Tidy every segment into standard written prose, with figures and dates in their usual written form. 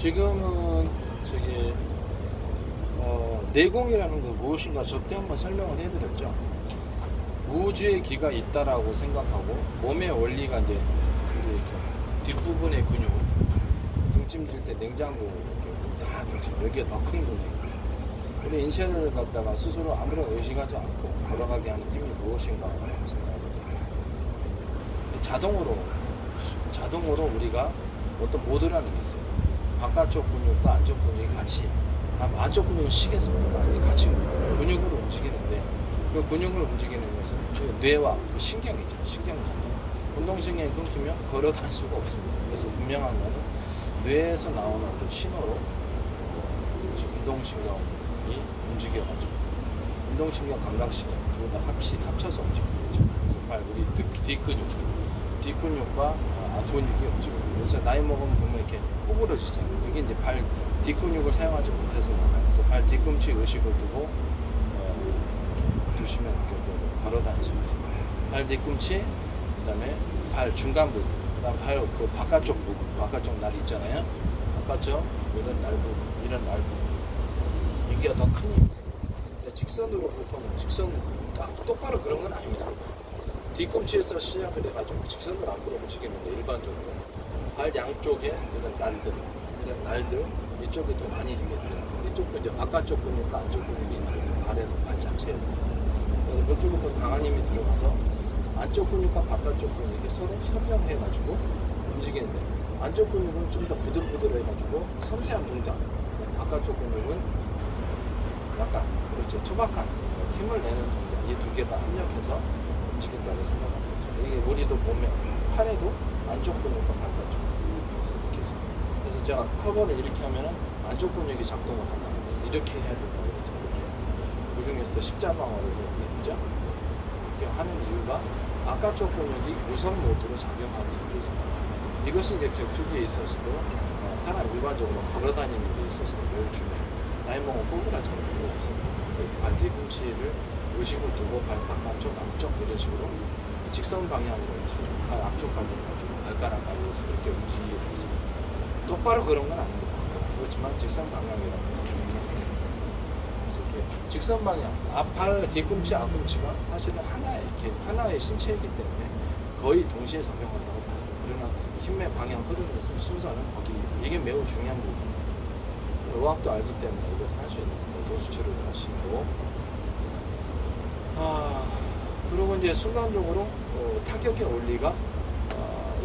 지금은 저기 내공이라는 거 무엇인가 저때 한번 설명을 해드렸죠. 우주의 기가 있다라고 생각하고 몸의 원리가 이제 이렇게 뒷부분의 근육, 등짐 질 때 냉장고 이렇게 다 등짐, 여기가 더 큰 근육. 우리 인체를 갖다가 스스로 아무런 의식하지 않고 걸어가게 하는 힘이 무엇인가 생각합니다. 자동으로 우리가 어떤 모드라는 게 있어요. 바깥쪽 근육과 안쪽 근육이 같이, 안쪽 근육은 쉬겠습니까? 같이 근육으로 움직이는데, 그 근육을 움직이는 것은 그 뇌와 그 신경이죠. 신경전달. 운동신경이 끊기면 걸어 다닐 수가 없습니다. 그래서 분명한 것은 뇌에서 나오는 어떤 신호로 운동신경이 움직여가지고, 운동신경, 감각신경 둘 다 합쳐서 움직이는 거죠. 그래서 발, 우리 뒷근육과 근육이 움직여요. 그래서 나이 먹으면 보면 이렇게 구부러지잖아요. 이게 이제 발 뒷근육을 사용하지 못해서 나와요. 그래서 발 뒤꿈치 의식을 두고 두시면 걸어 다닐 수 있어요. 발 뒤꿈치, 그 다음에 발 중간 부분, 그 다음 발 그 바깥쪽 부분, 바깥쪽 날 있잖아요. 바깥쪽 이런 날 부분, 이게 더 큰 힘이 돼요. 직선으로 보통 똑바로 그런 건 아닙니다. 뒤꿈치에서 시작을 해가지고 직선으로 앞으로 움직이는데, 일반적으로 발 양쪽에 이런 날들 이쪽이 더 많이 힘이 들어요. 이쪽도 이제 바깥쪽 근육과 안쪽 근육이 있는 발에는 발 자체에 이쪽은 더 강한 힘이 들어가서 안쪽 근육과 바깥쪽 근육이 서로 협력해가지고 움직이는데, 안쪽 근육은 좀 더 부들부들해가지고 섬세한 동작, 바깥쪽 근육은 약간 그렇죠, 투박한 힘을 내는 동작, 이 두 개가 합력해서 움직인다고 생각합니다. 이게 우리도 보면 팔에도 안쪽 근육과 바깥쪽 근육이 이렇게 해서, 그래서 제가 커버를 이렇게 하면은 안쪽 근육이 작동을 한다는 거예요. 이렇게 해야 된다고 그랬죠. 이렇게. 그 중에서도 십자방어를 했죠. 이렇게 하는 이유가 바깥쪽 근육이 우선 모드로 작용하기 위해서. 이것이 이제 격투기에 있어서도 사람 일반적으로 걸어다니는 데 있어서도 매우 중요해요. 나이 먹으면 꼬부라지는 필요 없어요. 발 뒤꿈치를 의식을 두고 발 바깥쪽, 앞쪽 이런 식으로 직선 방향으로 발 앞쪽까지 가지고 발가락 아래에서 그렇게 움직이게 되습니다. 똑바로 그런 건 아닙니다. 그렇지만 직선 방향이라고 해서 그래서 이렇게 직선 방향, 발 뒤꿈치, 앞꿈치가 사실은 하나의 신체이기 때문에 거의 동시에 작용한다고 봐요. 그러나 힘의 방향, 흐르는 순서는 거기입니다. 이게 매우 중요한 부분입니다. 의학도 알기 때문에 이것을 할 수 있는 도수치료를 하시고, 그리고 이제 순간적으로 타격의 원리가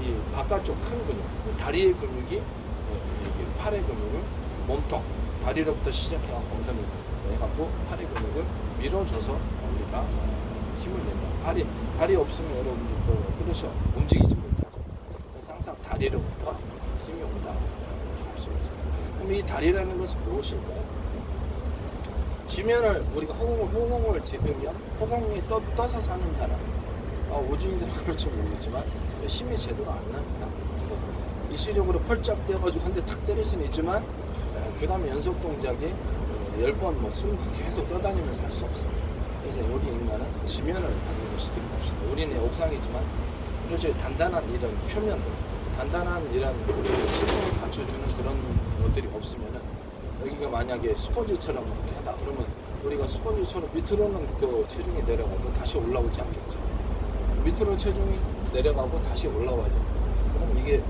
이 바깥쪽 큰 근육, 다리의 근육이 팔의 근육을 몸통, 다리로부터 시작해갖고 엉덩이 해갖고 팔의 근육을 밀어줘서 우리가 힘을 낸다. 다리 없으면 여러분들 그렇죠, 움직이지 못하죠. 그래서 항상 다리로부터 힘이 온다 이렇게 할 수가 있습니다. 그럼 이 다리라는 것은 무엇일까요? 지면을 우리가 호공을 지으면 호공이 떠서 사는 사람, 오중이들은 그럴지 모르겠지만 힘이 제대로 안 납니다. 일시적으로 펄짝 뛰어가지고 한 대 탁 때릴 수는 있지만 그 다음에 연속 동작이 10번 숨 계속 떠다니면서 할 수 없어요. 그래서 우리 인간은 지면을 받는 것이 틀림없습니다. 우리는 옥상이지만 그렇죠, 단단한 이런 표면들, 단단한 이런 우리 신경을 받쳐주는 그런 것들이 없으면은, 여기가 만약에 스펀지처럼 이렇게 하다 그러면 우리가 스펀지처럼 밑으로는 그 체중이 내려가도 다시 올라오지 않겠죠. 밑으로 체중이 내려가고 다시 올라와야 돼요. 그럼 이게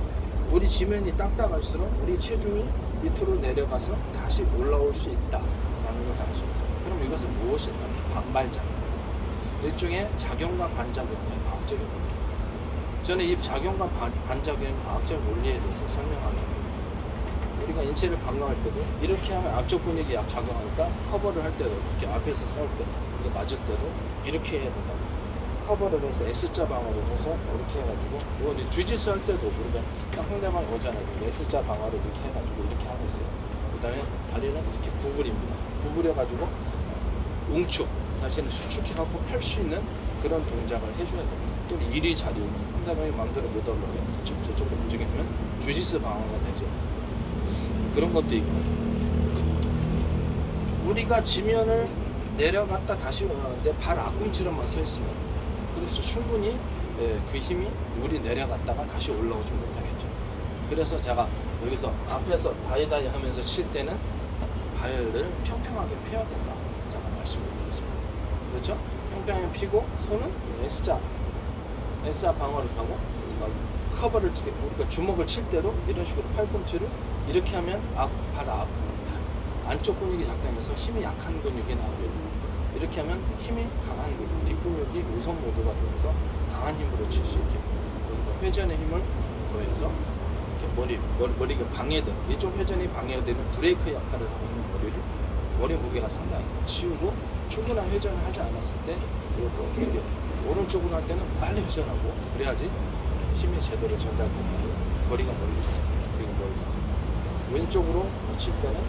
우리 지면이 딱딱할수록 우리 체중이 밑으로 내려가서 다시 올라올 수 있다라는 걸 알 수 있어요. 그럼 이것은 무엇일까? 반발작용. 일종의 작용과 반작용의 과학적인 원리. 저는 이 작용과 반작용의 과학적 원리에 대해서 설명하는, 우리가 인체를 방광할 때도 이렇게 하면 앞쪽 근육이 작용하니까 커버를 할 때도, 이렇게 앞에서 싸울 때, 이게 맞을 때도 이렇게 해야 된다. 커버를 해서 X자 방어를 해서 이렇게 해가지고, 이건 주짓수 할 때도 우리가 상대방이 오잖아요. X자 방어를 이렇게 해가지고 이렇게 하고 있어요. 그 다음에 다리는 이렇게 구부립니다. 구부려가지고 웅축, 사실은 수축해갖고 펼 수 있는 그런 동작을 해줘야 됩니다. 또 이리저리 상대방이 마음대로 못 올라오게 저쪽으로 움직이면 주짓수 방어가 되죠. 그런 것도 있고, 우리가 지면을 내려갔다 다시 올라오는데 발 앞꿈치로만 서 있으면, 그렇죠, 충분히 그 힘이 우리 내려갔다가 다시 올라오지 못하겠죠. 그래서 제가 여기서 앞에서 다이다이 하면서 칠 때는 발을 평평하게 펴야 된다. 잠깐 말씀을 드리겠습니다. 그렇죠? 평평하게 펴고 손은 S자 방어를 하고 커버를 우리가 주먹을 칠 때도 이런 식으로 팔꿈치를 이렇게 하면 발 안쪽 근육이 작동해서 힘이 약한 근육이 나오거든요. 이렇게 하면 힘이 강한 근육, 뒷근육이 우선 모드가 되면서 강한 힘으로 칠 수 있게 회전의 힘을 더해서 이렇게 머리가 방해되는 이쪽 회전이 방해되는 브레이크 역할을 하고 있는 머리 무게가 상당히 치우고 충분한 회전을 하지 않았을 때 이것도 이게 오른쪽으로 할 때는 빨리 회전하고 그래야지 힘이 제대로 전달되고 거리가 멀리 왼쪽으로 칠 때는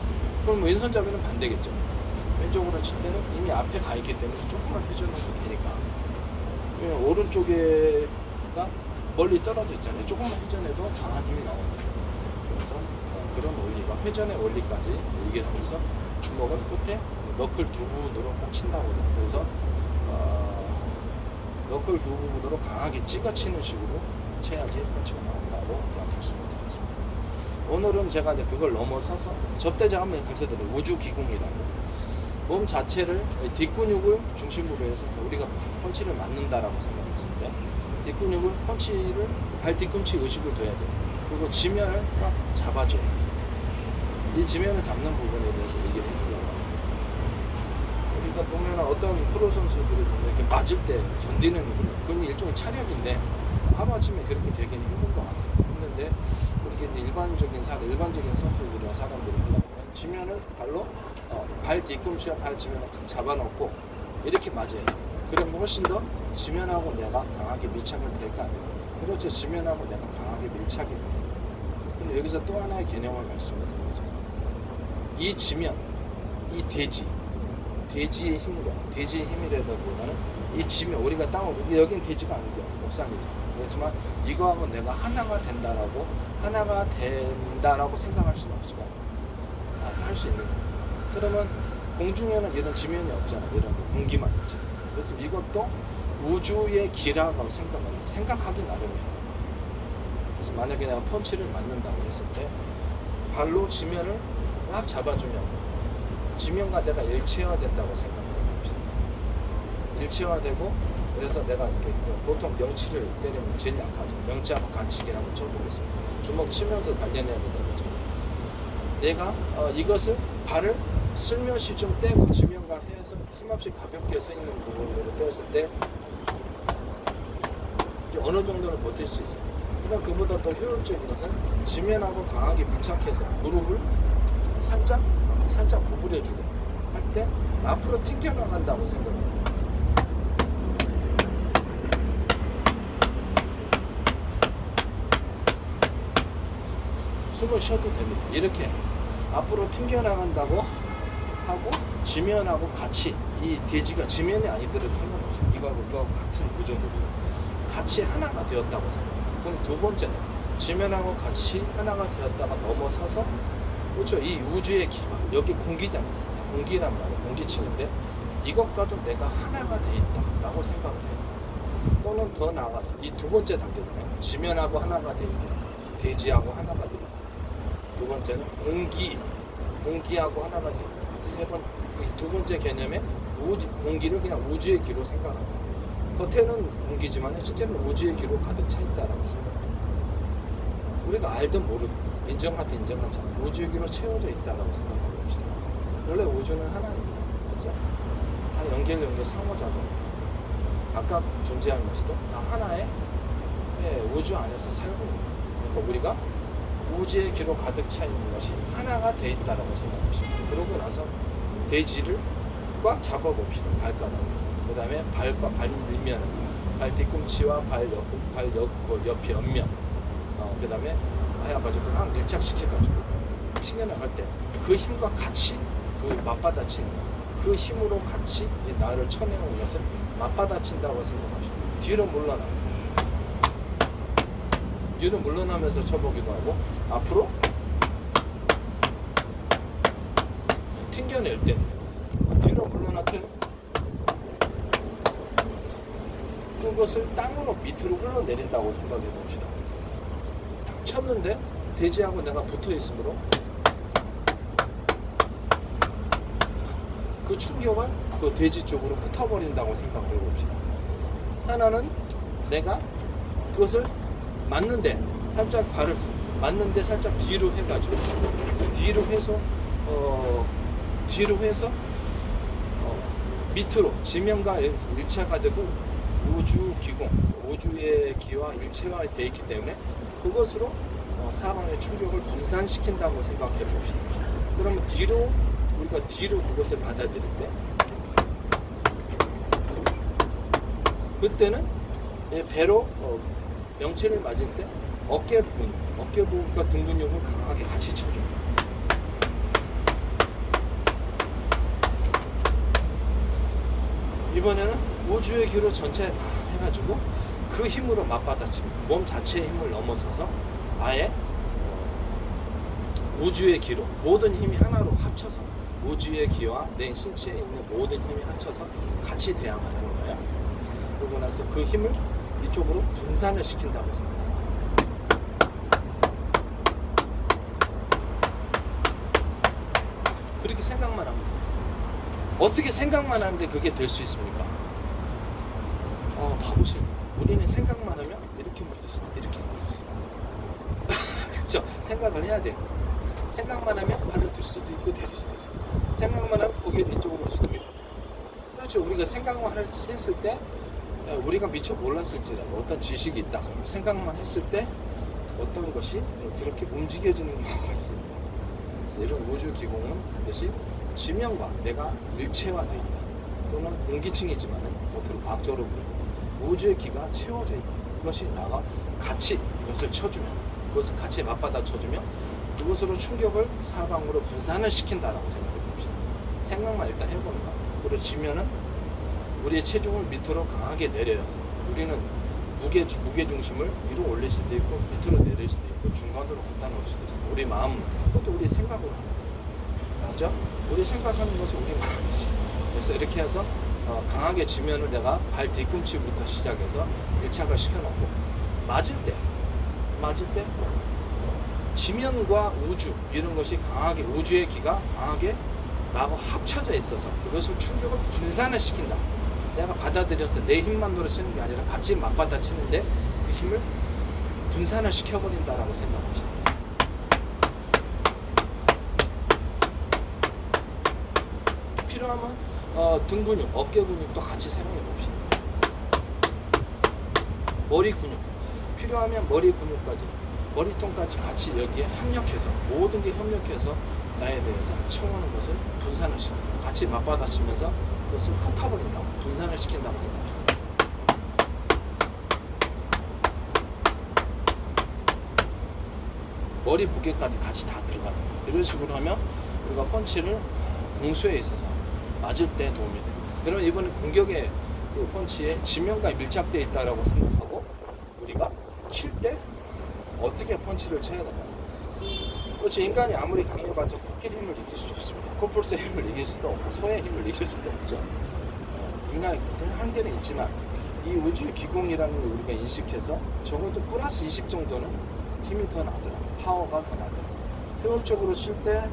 그럼 왼손잡이는 반대겠죠. 왼쪽으로 칠 때는 이미 앞에 가 있기 때문에 조금만 회전해도 되니까 오른쪽에가 멀리 떨어져 있잖아요. 조금만 회전해도 강한 힘이 나옵니다. 그래서 그런 원리가 회전의 원리까지 얘기를 하면서 주먹은 끝에 너클 두 부분으로 꼭 친다고 해요. 그래서 너클 두 부분으로 강하게 찍어치는 식으로 쳐야지 펀치가 나온다고 말씀을 드렸습니다. 오늘은 제가 이제 그걸 넘어서서 접대 제가 한번 가르쳐드려요. 우주기공이라고. 몸 자체를 뒷근육을 중심으로 해서 우리가 펀치를 맞는다라고 생각했을 때 뒷근육을 펀치를 발 뒤꿈치 의식을 둬야 돼요. 그리고 지면을 꽉 잡아줘야 돼요. 이 지면을 잡는 부분에 대해서 얘기를 해주려고 합니다. 우리가 보면 어떤 프로 선수들이 보면 이렇게 맞을 때 견디는 그건 일종의 차력인데 하루아침에 그렇게 되기는 힘든 것 같아요. 힘든데 우리 이제 일반적인 선수들이나 사람들이 하려면 지면을 발로 발 뒤꿈치와 발 지면을 잡아놓고 이렇게 맞아야 돼요. 그러면 훨씬 더 지면하고 내가 강하게 밀착을 될 거 아니에요. 그렇죠. 지면하고 내가 강하게 밀착이 돼요. 근데 여기서 또 하나의 개념을 말씀을 드리죠. 이 지면, 이 돼지의 힘이라, 돼지의 힘이라기보다는 이 지면, 우리가 여긴 돼지가 아니죠. 옥상이죠. 그렇지만 이거하고 내가 하나가 된다라고 생각할 수는 없을 거예요. 할 수 있는 거예요. 그러면 공중에는 이런 지면이 없잖아요. 이런 공기만 있지. 그래서 이것도 우주의 기라고 생각하기 나름이에요. 그래서 만약에 내가 펀치를 맞는다고 했을 때 발로 지면을 막 잡아주면 지면과 내가 일체화된다고 생각합니다. 일체화되고 그래서 내가 이렇게 보통 명치를 때리면 제일 약하죠. 명치하고 간치기를 한번 쳐보겠습니다. 주먹 치면서 단련해야 된다는 거죠. 내가 이것을 발을 슬며시 좀 떼고 지면과 해서 힘없이 가볍게 서 있는 부분으로 떼었을 때 어느 정도는 버틸 수 있어요. 그럼 그보다 더 효율적인 것은 지면하고 강하게 밀착해서 무릎을 살짝 구부려주고 할 때 앞으로 튕겨나간다고 생각합니다. 숨을 쉬어도 됩니다. 이렇게 앞으로 튕겨나간다고 하고 지면하고 같이 이 돼지가 지면이 아니더라도 상관없어요. 이거하고 같은 구조물이 같이 하나가 되었다고 생각합니다. 그럼 두 번째는 지면하고 같이 하나가 되었다가 넘어서서 그렇죠. 이 우주의 기가 여기 공기잖아요. 공기란 말이에요. 공기층인데 이것과도 내가 하나가 돼 있다라고 생각을 해요. 또는 더 나아가서 이 두 번째 단계잖아요. 지면하고 하나가 돼 있고 돼지하고 하나가 돼 있고 두 번째는 공기하고 하나가 돼 있고 두 번째 개념에 공기를 그냥 우주의 기로 생각합니다. 겉에는 공기지만 실제는 우주의 기로 가득 차 있다라고 생각합니다. 우리가 알든 모르든 인정하든 인정하지 않든 우주의 기로 채워져 있다라고 생각하고 봅시다. 원래 우주는 하나입니다. 그렇죠? 다 연결 상호작용. 각각 존재하면서도 다 하나의 우주 안에서 살고 있는 거예요. 그러니까 우리가 우주의 기로 가득 차 있는 것이 하나가 돼 있다라고 생각합시다. 그러고 나서 돼지를 꽉 잡아봅시다. 발가락으로. 그 다음에 발과 발 밀면, 발 뒤꿈치와 발 옆 옆면, 그 다음에 하여가지고 막 밀착시켜가지고 튕겨나갈 때 그 힘과 같이 그 맞받아치는 거예요. 그 힘으로 같이 나를 쳐내는 것을 맞받아친다고 생각합시다. 뒤로 물러나면서 쳐보기도 하고 앞으로 튕겨낼 때 뒤로 물러날 때는 그것을 땅으로 밑으로 흘러내린다고 생각해 봅시다. 쳤는데 돼지하고 내가 붙어 있으므로 그 충격을 그 돼지 쪽으로 흩어버린다고 생각을 해봅시다. 하나는 내가 그것을 맞는데 살짝 발을 맞는데 살짝 뒤로 해가지고 뒤로 해서 밑으로 지면과 일체가 되고 우주 기공, 우주의 기와 일체화되어 있기 때문에 그것으로 사방의 충격을 분산시킨다고 생각해 봅시다. 그러면 뒤로 우리가 뒤로 그것을 받아들일 때 그때는 배로 명치를 맞을 때 어깨 부분과 등 근육을 강하게 같이 쳐줘. 이번에는 우주의 기로 전체 다 해가지고 그 힘으로 맞받아칩니다. 몸 자체의 힘을 넘어서서 아예 우주의 기로 모든 힘이 하나로 합쳐서 우주의 기와 내 신체에 있는 모든 힘이 합쳐서 같이 대항을 하는 거예요. 그러고 나서 그 힘을 이쪽으로 분산을 시킨다고 생각합니다. 그렇게 생각만 합니다. 어떻게 생각만 하는데 그게 될 수 있습니까? 봐보세요. 우리는 생각만 하면 이렇게 멀리서 이렇게 멀리서 그렇죠? 생각을 해야 돼요. 생각만 하면 발을 들 수도 있고 내릴 수도 있어요. 생각만 하면 고개를 이쪽으로 올 수도 있고. 그렇죠. 우리가 생각만 했을 때 우리가 미처 몰랐을지라도 어떤 지식이 있다. 생각만 했을 때 어떤 것이 그렇게 움직여지는 경우가 있습니다. 그래서 이런 우주 기공은 반드시 지면과 내가 일체화되어 있다. 또는 공기층이지만 겉으로 과학적으로 보면 우주의 기가 채워져 있고 그것이 나가 같이 이것을 쳐주면 그것을 같이 맞받아 쳐주면 그것으로 충격을 사방으로 분산을 시킨다라고 생각해 봅시다. 생각만 일단 해보는 거. 그리고 지면은 우리의 체중을 밑으로 강하게 내려요. 우리는 무게 중심을 위로 올릴 수도 있고 밑으로 내릴 수도 있고 중간으로 갖다 놓을 수도 있습니다. 우리 마음, 그것도 우리 생각으로 하는 거예요. 맞죠? 우리 생각하는 것은 우리 마음이지. 그래서 이렇게 해서 강하게 지면을 내가 발 뒤꿈치부터 시작해서 밀착을 시켜놓고 맞을 때 지면과 우주 이런 것이 강하게 우주의 기가 강하게 나하고 합쳐져 있어서 그것을 충격을 분산을 시킨다. 내가 받아들여서 내 힘만으로 치는 게 아니라 같이 맞받아 치는데 그 힘을 분산을 시켜버린다라고 생각합시다. 필요하면 등 근육, 어깨 근육도 같이 사용해 봅시다. 머리 근육, 필요하면 머리 근육까지, 머리통까지 같이 여기에 협력해서 모든 게 협력해서 나에 대해서 청하는 것을 분산을 시켜 같이 맞받아치면서 그것을 흩어버린다고 분산을 시킨다고 생각합니다. 머리 무게까지 같이 다 들어가는 거예요. 이런 식으로 하면 우리가 펀치를 공수에 있어서 맞을 때 도움이 됩니다. 그러면 이번에 공격의 그 펀치에 지면과 밀착되어 있다고 생각하고 우리가 칠 때 어떻게 펀치를 쳐야 되나? 그렇지, 인간이 아무리 강해봤자 코끼리 힘을 이길 수 없습니다. 코뿔소의 힘을 이길 수도 없고 소의 힘을 이길 수도 없죠. 인간의 한계는 있지만 이 우주 기공이라는 걸 우리가 인식해서 적어도 플러스 20 정도는 힘이 더 나더라. 파워가 더 나더라. 효율적으로 칠 때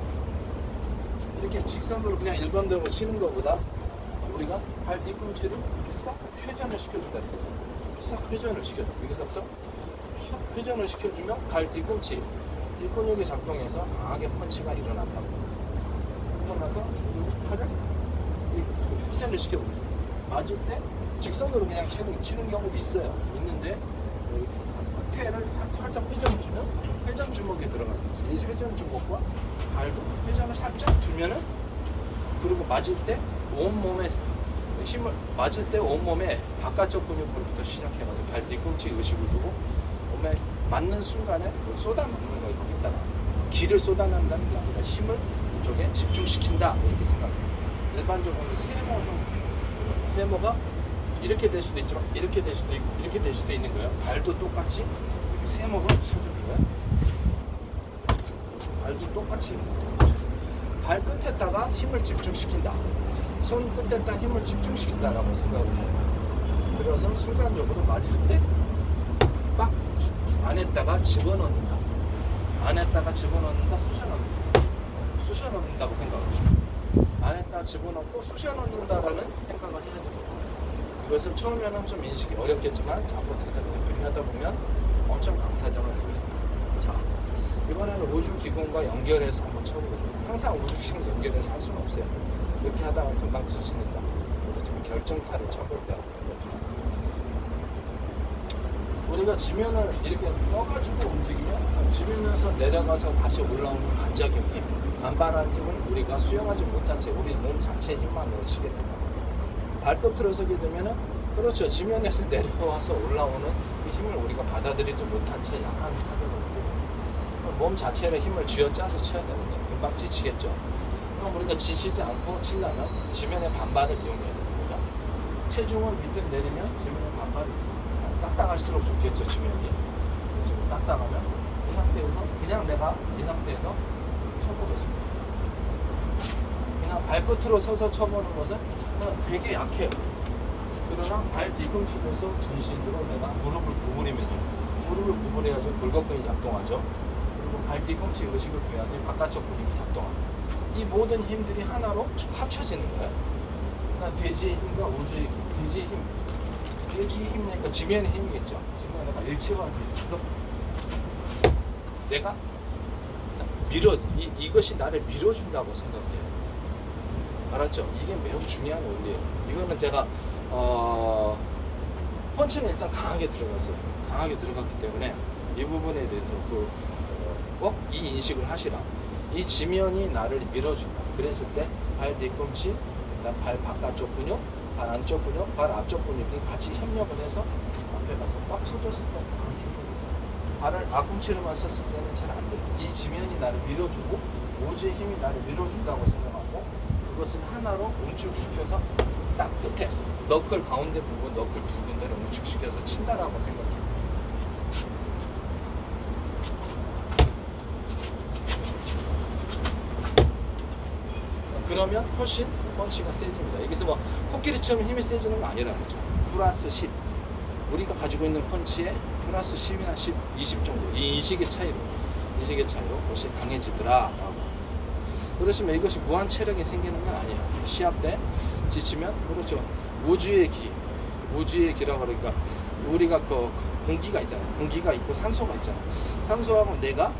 이렇게 직선으로 그냥 일반적으로 치는 것보다 우리가 발 뒤꿈치를 싹 회전을 시켜준다. 싹 회전을 시켜줘. 여기서부터 싹 회전을 시켜주면 발 뒤꿈치 뒷근육이 작동해서 강하게 펀치가 일어난다고. 그러고 나서 이 팔을 회전을 시켜보죠. 맞을 때 직선으로 그냥 치는 경우도 있어요. 있는데 끝에를 살짝 회전주면 회전 주먹에 들어가는 거지. 이 회전 주먹과 발도 회전을 살짝 두면은 그리고 맞을 때 온몸에 힘을 맞을 때 온몸에 바깥쪽 근육부터 시작해가지고 발 뒤꿈치 의식을 두고 몸에 맞는 순간에 쏟아놓는 거예요. 거기다가 기를 쏟아낸다는 게 아니라 힘을 이쪽에 집중시킨다 이렇게 생각해요. 일반적으로 세모가 이렇게 될 수도 있지만 이렇게 될 수도 있고 이렇게 될 수도 있는 거예요. 발도 똑같이 세모를 쳐주는 거예요. 발도 똑같이 발 끝에다가 힘을 집중시킨다. 손 끝에다 힘을 집중시킨다라고 생각을 해요. 그래서 순간적으로 맞을 때 빡 안에다가 집어넣는다. 안에다가 집어넣는다, 쑤셔넣는다고 생각하시죠. 안에다 집어넣고 쑤셔넣는다라는 생각을 해야 됩니다. 이것을 처음에는 좀 인식이 어렵겠지만 자꾸 되풀이 하다 보면 엄청 강타점을 이루어집니다. 자, 이번에는 우주기공과 연결해서 한번 쳐보겠습니다. 항상 우주기공 연결해서 할 수는 없어요. 이렇게 하다가 금방 지치니까 좀 결정타를 쳐볼 때가 우리가 지면을 이렇게 떠가지고 움직이면 지면에서 내려가서 다시 올라오는 반작용이 반발한 힘을 우리가 수용하지 못한 채 우리 몸 자체의 힘만으로 치게 됩니다. 발끝으로 서게 되면은 그렇죠. 지면에서 내려와서 올라오는 그 힘을 우리가 받아들이지 못한 채 약한 타격을 몸 자체의 힘을 쥐어짜서 쳐야 되는데 금방 지치겠죠. 그럼 우리가 지치지 않고 치려면 지면의 반발을 이용해야 됩니다. 체중을 밑으로 내리면 지면에 반발이 있습니다. 딱딱할수록 좋겠죠. 지면이 좀 딱딱하면 이 상태에서 그냥 내가 이 상태에서 쳐보겠습니다. 그냥 발끝으로 서서 쳐보는 것은 되게 약해요. 그러나 발 뒤꿈치에서 전신으로 내가 무릎을 구부리면서 무릎을 구부려야지 골격근이 작동하죠. 그리고 발 뒤꿈치 의식을 줘야지 바깥쪽 근육이 작동합니다. 이 모든 힘들이 하나로 합쳐지는 거예요. 그러니까 돼지의 힘과 우주의 힘, 돼지의 힘이니까 지면의 힘이겠죠. 지금 내가 일체화돼 있어서 내가 이것이 나를 밀어준다고 생각해요. 알았죠? 이게 매우 중요한 원리예요. 이거는 제가 펀치는 일단 강하게 들어갔어요. 강하게 들어갔기 때문에 이 부분에 대해서 꼭 이 인식을 하시라. 이 지면이 나를 밀어준다. 그랬을 때 발 뒤꿈치, 발 바깥쪽 근육, 발 안쪽 근육, 발 앞쪽 근육이 같이 협력을 해서 앞에 가서 꽉 쳐줬을 때 발을 앞꿈치로만 썼을 때는 잘 안 돼요. 이 지면이 나를 밀어주고 우주의 힘이 나를 밀어준다고 생각하고 그것을 하나로 응축시켜서 딱 끝에 너클 가운데 부분, 너클 두 군데를 응축시켜서 친다라고 생각해요. 그러면 훨씬 펀치가 세집니다. 여기서 뭐 코끼리처럼 힘이 세지는 거 아니라는 거죠. 플러스 10. 우리가 가지고 있는 펀치에 플러스 10이나 10, 20 정도. 이 인식의 차이로 훨씬 강해지더라. 그러시면 이것이 무한 체력이 생기는 건 아니에요. 시합 때 지치면 그렇죠. 우주의 기라고 그러니까 우리가 그 공기가 있잖아요. 공기가 있고 산소가 있잖아요. 산소하고 내가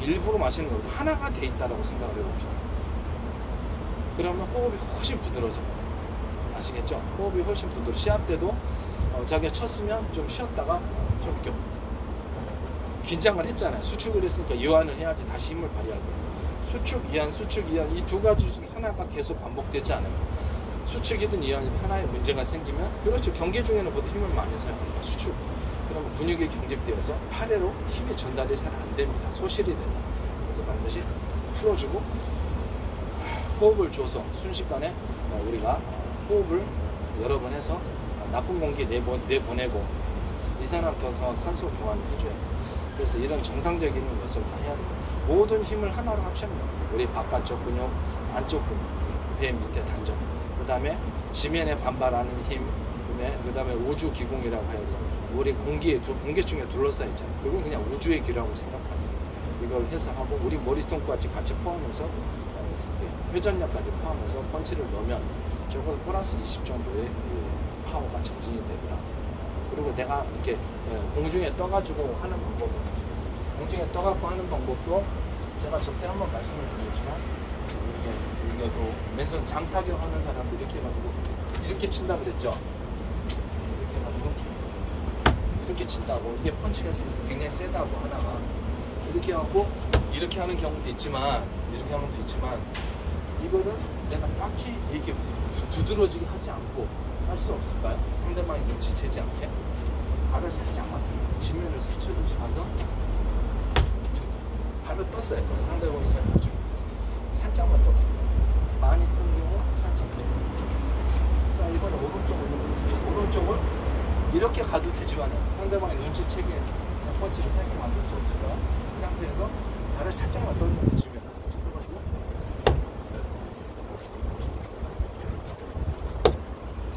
일부러 마시는 것보다 하나가 돼 있다라고 생각을 해봅시다. 그러면 호흡이 훨씬 부드러워집니다. 아시겠죠? 호흡이 훨씬 부드러워. 시합 때도 자기가 쳤으면 좀 쉬었다가 좀 이렇게 긴장을 했잖아요. 수축을 했으니까 이완을 해야지 다시 힘을 발휘할 거예요. 수축, 이완 이 두 가지 중에 하나가 계속 반복되지 않아요. 수축이든 이완이든 하나의 문제가 생기면 그렇죠. 경기 중에는 보다 힘을 많이 사용합니다. 수축. 그러면 근육이 경직되어서 팔에로 힘이 전달이 잘 안 됩니다. 소실이 된다. 그래서 반드시 풀어주고 호흡을 줘서 순식간에 우리가 호흡을 여러 번 해서 나쁜 공기 내보내고 이산화탄소와 산소 교환을 해줘야 돼요. 그래서 이런 정상적인 것을 다 해야 돼요. 모든 힘을 하나로 합치는 겁니다. 우리 바깥쪽 근육, 안쪽 근육, 배 밑에 단전, 그 다음에 지면에 반발하는 힘, 그 다음에 우주 기공이라고 해요. 우리 공기층에 둘러싸여 있잖아요. 그건 그냥 우주의 기라고 생각하는 이걸 해석하고 우리 머리통까지 같이 포함해서 회전력까지 포함해서 펀치를 넣으면 저건 플러스 20 정도의 파워가 전진이 되더라. 그리고 내가 이렇게 공중에 떠가지고 하는 방법은 공중에 떠갖고 하는 방법도 제가 저때 한번 말씀을 드렸지만 이렇게도 맨손 장타격 하는 사람들 이렇게 해가지고 이렇게 친다 그랬죠. 이렇게 해가지고 이렇게 친다고 이게 펀치가 굉장히 세다고 하다가 이렇게 하고 이렇게 하는 경우도 있지만 이거를 내가 딱히 이렇게 두드러지게 하지 않고 할 수 없을까요? 상대방이 눈치채지 않게 발을 살짝만 지면을 스쳐듯이 가서 발을 떴어요. 그럼 상대방이 잘 보지 못해서 살짝만 떴거든요. 많이 당기고 살짝 떼고. 자, 이번에 오른쪽을 이렇게 가도 되지만 상대방이 눈치채게 펀치를 세게 만들 수 없을까요? 이 상태에서 발을 살짝만 떠주면 지면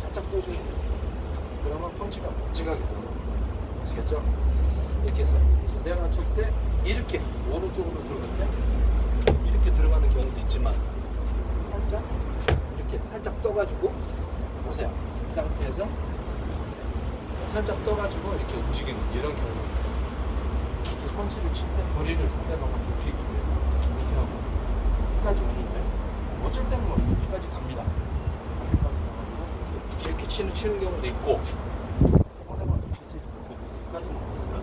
살짝 떠주면 돼요. 그러면 펀치가 묵직하게 들어가요. 아시겠죠? 이렇게 해서 내가 칠 때 이렇게 오른쪽으로 들어갈 때 이렇게 들어가는 경우도 있지만 살짝 이렇게 살짝 떠가지고 보세요. 이 상태에서 살짝 떠가지고 이렇게 움직이는 이런 경우가 있어요. 이 펀치를 칠 때 거리를 상대방을 좁히기 위해서 이렇게 하고 여기까지 오는데 어쩔 때는 뭐 여기까지 갑니다. 여기까지 가가지고 이렇게 치는 경우도 있고 상대방을 여기까지 먹거든요.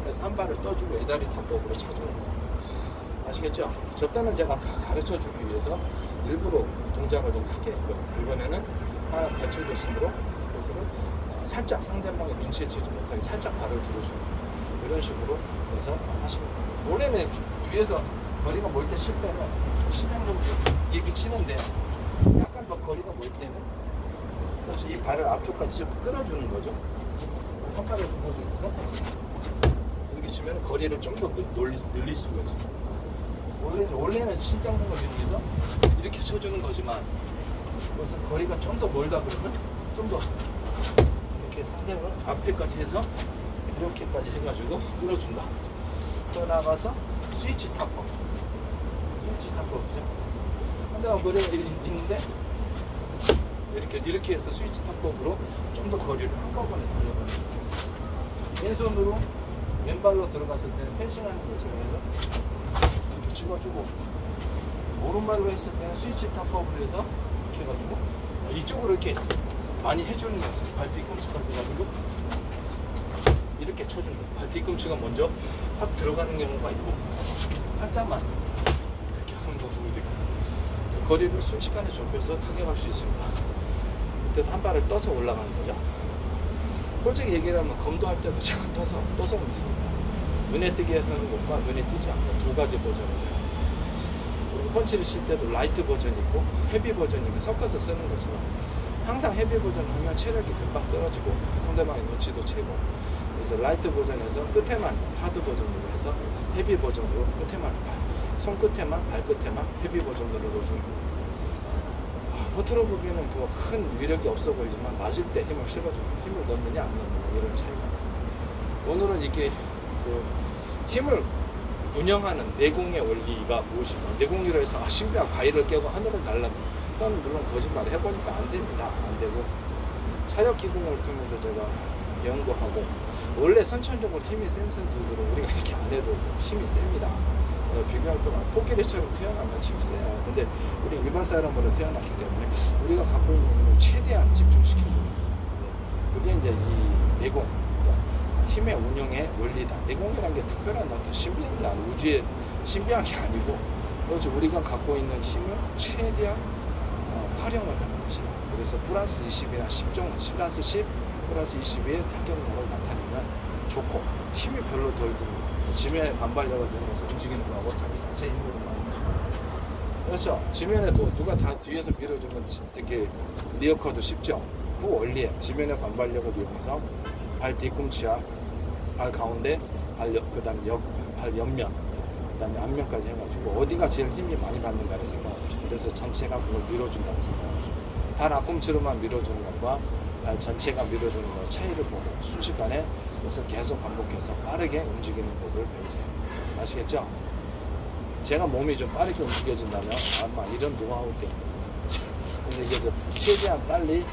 그래서 한 발을 떠주고 애다리 탑법으로 차주는 거예요. 아시겠죠? 저 때는 제가 가르쳐 주기 위해서 일부러 동작을 좀 크게 했거든요. 이번에는 하나 가르쳐 줬으므로 그래서 살짝 상대방의 눈치에 채지 못하게 살짝 발을 들어주고 이런 식으로 해서 하시면 돼요. 원래는 뒤에서 거리가 멀 때 칠 때는 신장적으로 이렇게 치는데 약간 더 거리가 멀 때는 그렇죠. 이 발을 앞쪽까지 좀 끌어주는 거죠. 한 발을 끌어주면서 이렇게 치면 거리를 좀 더 늘릴 수가 있어요. 원래는 신장공을 이용해서 이렇게 쳐주는 거지만 그래서 거리가 좀 더 멀다 그러면 좀 더 이렇게 상대방을 앞에까지 해서 이렇게까지 해가지고 끌어준다. 더 나가서 스위치 탑법. 스위치 탑법이죠. 상대방 거리가 있는데 이렇게 해서 스위치 탑법으로 좀 더 거리를 한꺼번에 돌려가는 거예요. 왼손으로 왼발로 들어갔을 때는 펜싱하는 것처럼 해서 이렇게 찍어주고 오른발로 했을 때는 스위치 탑법으로 해서 이렇게 해가지고 이쪽으로 이렇게 많이 해주는 연습. 발 뒤꿈치까지 가지고 이렇게 쳐주는 거예요. 발 뒤꿈치가 먼저 확 들어가는 경우가 있고 살짝만 이렇게 하는 모습을 이렇게 거리를 순식간에 좁혀서 타격할 수 있습니다. 그때도 한 발을 떠서 올라가는 거죠. 솔직히 얘기를 하면 검도할 때도 제가 떠서 움직입니다. 눈에 띄게 하는 것과 눈에 띄지 않는 두 가지 버전을 해요. 그리고 펀치를 칠 때도 라이트 버전이 있고 헤비 버전이 있고 섞어서 쓰는 것처럼 항상 헤비 버전을 하면 체력이 금방 떨어지고 상대방의 눈치도 채고 그래서 라이트 버전에서 끝에만 하드 버전으로 해서 헤비 버전으로 끝에만 손 끝에만 발 끝에만 헤비 버전으로 넣어주는 거예요. 겉으로 보기에는 그거 큰 위력이 없어 보이지만 맞을 때 힘을 실어주고 힘을 넣느냐 안 넣느냐 이런 차이가. 오늘은 이게 그 힘을 운영하는 내공의 원리가 무엇이냐. 내공이라 해서 신비한 가위를 깨고 하늘을 날라. 그건 물론 거짓말을 해보니까 안 됩니다. 안 되고 차력 기공을 통해서 제가 배운거 하고 원래 선천적으로 힘이 센 선수들은 우리가 이렇게 안 해도 힘이 셉니다. 비교할 거가 코끼리처럼 태어나면 힘이 세요. 근데 우리 일반 사람으로 태어났기 때문에 우리가 갖고 있는 힘을 최대한 집중시켜주는 거예요. 그게 이제 이 내공, 그러니까 힘의 운영의 원리다. 내공이라는 게 특별한 어떤 신비한 게 아니고 우주의 신비한 게 아니고 그렇죠. 우리가 갖고 있는 힘을 최대한 활용을 하는 것이다. 그래서 플러스 20이나 10 플러스 10, 플러스 20의 타격력을 나타내면 좋고 힘이 별로 덜 듭니다. 지면에 반발력을 들면서 움직이는 거하고 자기 자체 힘으로 많이 움직입니다. 그렇죠. 지면에도 누가 다 뒤에서 밀어주면 되게 리어커도 쉽죠. 그 원리에 지면의 반발력을 이용해서 발 뒤꿈치와 발 가운데, 그 다음 발 옆면, 그 다음에 앞면까지 해가지고 어디가 제일 힘이 많이 받는가를 생각합시다. 그래서 전체가 그걸 밀어준다고 생각합시다. 발 앞꿈치로만 밀어주는 것과 발 전체가 밀어주는 것 차이를 보고 순식간에 그래서 계속 반복해서 빠르게 움직이는 법을 배우세요. 아시겠죠? 제가 몸이 좀 빠르게 움직여진다면 아마 이런 노하우 때문에 그래서 이게 최대한 빨리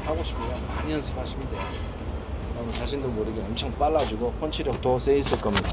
하고 싶으면 많이 연습하시면 돼요. 그럼 자신도 모르게 엄청 빨라지고 펀치력도 세 있을 겁니다.